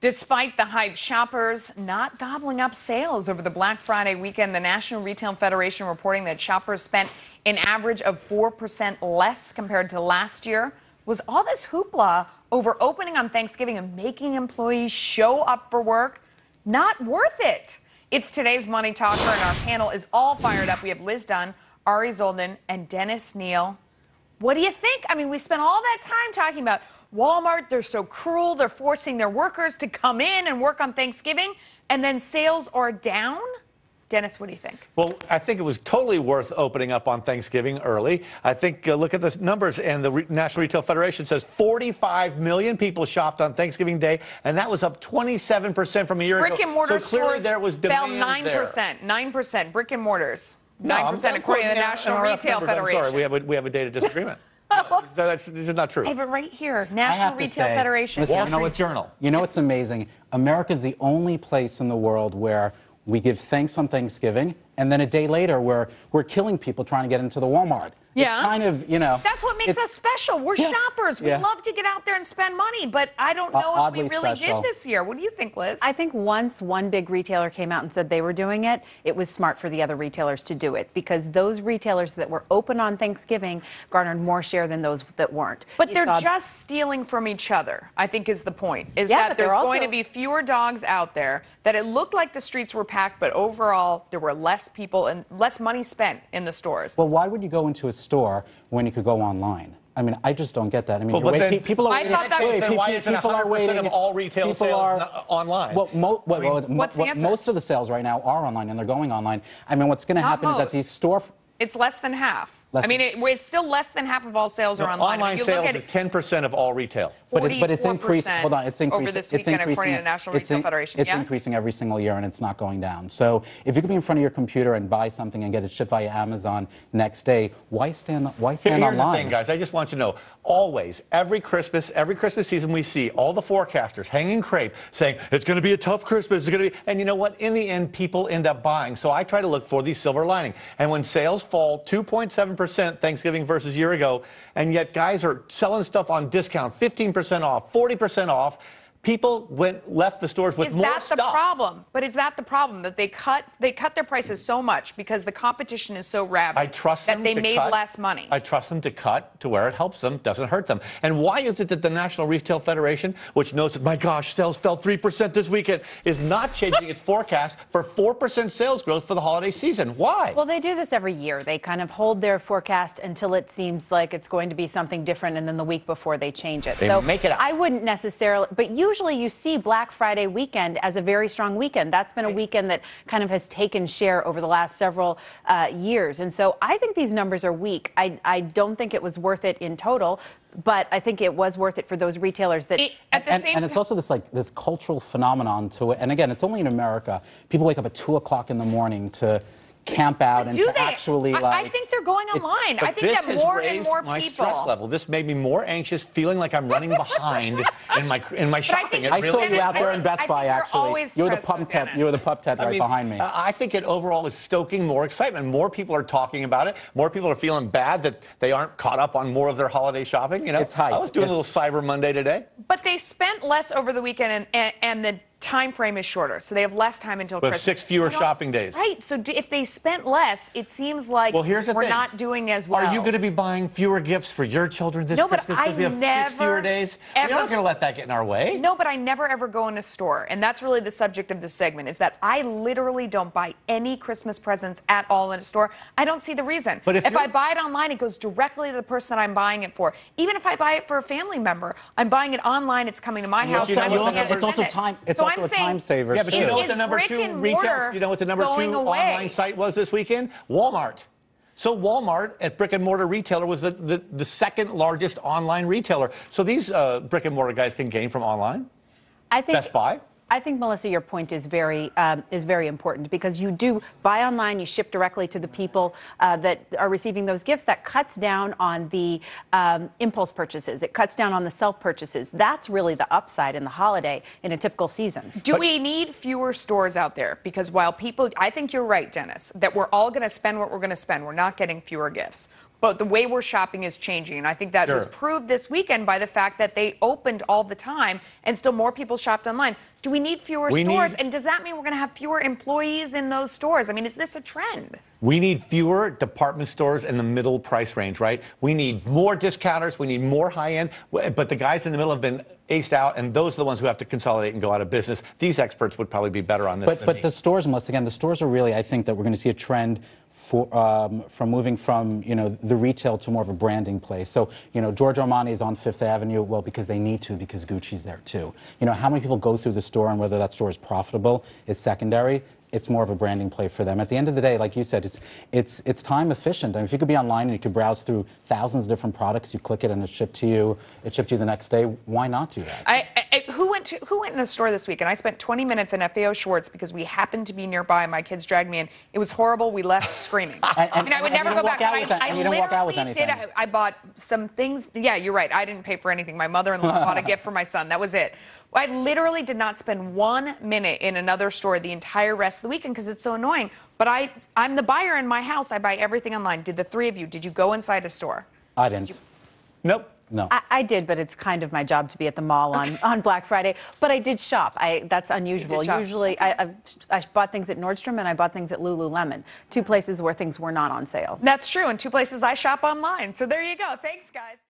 Despite the hype, shoppers not gobbling up sales over the Black Friday weekend. The National Retail Federation reporting that shoppers spent an average of 4% less compared to last year. Was all this hoopla over opening on Thanksgiving and making employees show up for work not worth it? It's today's Money Talker, and our panel is all fired up. We have Liz Dunn, Ari Zoldan, and Dennis Neal. What do you think? I mean, we spent all that time talking about Walmart. They're so cruel. They're forcing their workers to come in and work on Thanksgiving, and then sales are down. Dennis, what do you think? Well, I think it was totally worth opening up on Thanksgiving early. I think, look at the numbers, and the National Retail Federation says 45 million people shopped on Thanksgiving Day, and that was up 27% from a year ago. Brick and mortar so clearly stores there was fell demand 9%. 9%. Brick and mortars. 9% I'm according to the National Retail Federation. I'm sorry, we have a data disagreement. This is not true. I have it right here. National Retail Federation. Wall Street Journal. You know what's amazing? America's the only place in the world where we give thanks on Thanksgiving, and then a day later we're killing people trying to get into the Walmart. Yeah. It's kind of, you know. That's what makes us special. We're shoppers. We love to get out there and spend money, but I don't know if we really did this year. What do you think, Liz? I think once one big retailer came out and said they were doing it, it was smart for the other retailers to do it, because those retailers that were open on Thanksgiving garnered more share than those that weren't. But they're just stealing from each other, I think is the point. Is that there's going to be fewer dogs out there, that it looked like the streets were packed, but overall there were less people and less money spent in the stores. Well, why would you go into a store when you could go online? I mean, I just don't get that. I mean, people are waiting. Why isn't 100% of all retail sales online? Well, most of the sales right now are online, and they're going online. I mean, what's going to happen is that these It's less than half. It's still less than half of all sales are online. Online sales is 10% of all retail. But it's increasing. Hold on, it's increasing. Over this weekend, according to the National Retail Federation. It's increasing every single year, and it's not going down. So if you could be in front of your computer and buy something and get it shipped via Amazon next day, why stand online? Here's the thing, guys. I just want you to know, always, every Christmas season, we see all the forecasters hanging crepe saying it's going to be a tough Christmas. It's going to be, and you know what? In the end, people end up buying. So I try to look for the silver lining. And when sales fall 2.7% Thanksgiving versus year ago, and yet guys are selling stuff on discount, 15% off, 40% off. People left the stores with more stuff. Is that the problem? But is that the problem, that they cut their prices so much because the competition is so rabid that they made less money? I trust them to cut to where it helps them, doesn't hurt them. And why is it that the National Retail Federation, which knows that, my gosh, sales fell 3% this weekend, is not changing its forecast for 4% sales growth for the holiday season? Why? Well, they do this every year. They kind of hold their forecast until it seems like it's going to be something different, and then the week before they change it. They make it up. I wouldn't necessarily, but usually you see Black Friday weekend as a very strong weekend. That's been a weekend that kind of has taken share over the last several years. And so I think these numbers are weak. I don't think it was worth it in total, but I think it was worth it for those retailers that and it's also this cultural phenomenon to it. And again, it's only in America. People wake up at 2 o'clock in the morning to camp out and to actually I think they're going online. I think that more and more people. My stress level. This made me more anxious, feeling like I'm running behind in my shopping. I saw you out there in Best Buy. Actually, you were the pup tent right behind me. I think it overall is stoking more excitement. More people are talking about it. More people are feeling bad that they aren't caught up on more of their holiday shopping. You know, it's hype. I was doing a little Cyber Monday today. But they spent less over the weekend, and the time frame is shorter, so they have less time until Christmas. 6 fewer shopping days. Right. So if they spent less, it seems like we're not doing as well. Are you going to be buying fewer gifts for your children this Christmas because we have 6 fewer days? We're not going to let that get in our way. No, but I never ever go in a store, and that's really the subject of this segment, is that I literally don't buy any Christmas presents at all in a store. I don't see the reason. But if I buy it online, it goes directly to the person that I'm buying it for. Even if I buy it for a family member, I'm buying it online, it's coming to my house. It's also time. It's also a time saver. Yeah, but you know what the number 2 retail, you know what the number 2 online site was this weekend? Walmart. So Walmart, at brick and mortar retailer, was the second largest online retailer. So these brick and mortar guys can gain from online. Best Buy. I think, Melissa, your point is very important, because you do buy online, you ship directly to the people that are receiving those gifts. That cuts down on the impulse purchases. It cuts down on the self-purchases. That's really the upside in the holiday in a typical season. Do we need fewer stores out there? Because while people, I think you're right, Dennis, that we're all going to spend what we're going to spend. We're not getting fewer gifts. but the way we're shopping is changing. And I think that was proved this weekend by the fact that they opened all the time and still more people shopped online. Do we need fewer stores? And does that mean we're going to have fewer employees in those stores? I mean, is this a trend? We need fewer department stores in the middle price range, right? We need more discounters. We need more high-end. But the guys in the middle have been aced out, and those are the ones who have to consolidate and go out of business. These experts would probably be better on this than me. The stores, Melissa, again, the stores are really, I think that we're going to see a trend from moving from, the retail to more of a branding place. So, George Armani is on Fifth Avenue, well, because they need to, because Gucci's there too. How many people go through the store and whether that store is profitable is secondary. It's more of a branding play for them. At the end of the day, like you said, it's time efficient. I mean, if you could be online and you could browse through thousands of different products, you click it and it's shipped to you the next day. Why not do that? Who went in a store this week? And I spent 20 minutes in FAO Schwartz because we happened to be nearby. My kids dragged me in. It was horrible. We left screaming. I mean, I would never go back. I literally did. I bought some things. Yeah, you're right. I didn't pay for anything. My mother-in-law bought a gift for my son. That was it. I literally did not spend 1 minute in another store the entire rest of the weekend because it's so annoying. But I'm the buyer in my house. I buy everything online. Did the three of you? Did you go inside a store? I didn't. Nope. No. I did, but it's kind of my job to be at the mall on Black Friday. But I did shop. That's unusual. Usually, I bought things at Nordstrom and I bought things at Lululemon, two places where things were not on sale. That's true, and two places I shop online. So there you go. Thanks, guys.